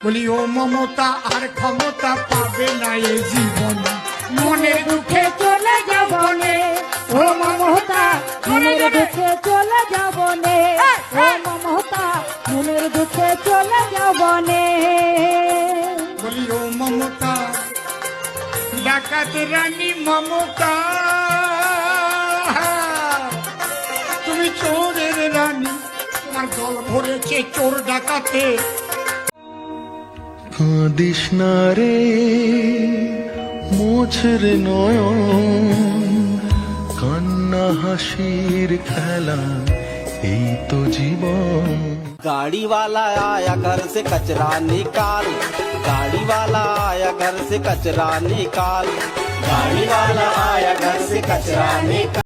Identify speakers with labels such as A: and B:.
A: বলি ও মমতা আর ক্ষমতা পাবে না এই জীবন, মনের দুঃখে চলে যাব নে।
B: ও মমতা মনের দুঃখে চলে যাব নে, ও মমতা মনের দুঃখে চলে যাব নে।
A: বলি ও মমতা ডাকাত রানী মমতা, তুমি চোরের রানী, তোমার দল ভরেছে চোর ডাকাতে।
C: কাঁদিস না রে মোছের নয়ন, কান্না হাসির খেলা এই তো জীবন।
D: गाड़ी वाला आया घर से कचरा निकाल, गाड़ी वाला आया घर से कचरा निकाल, गाड़ी वाला आया घर से कचरा निकाल।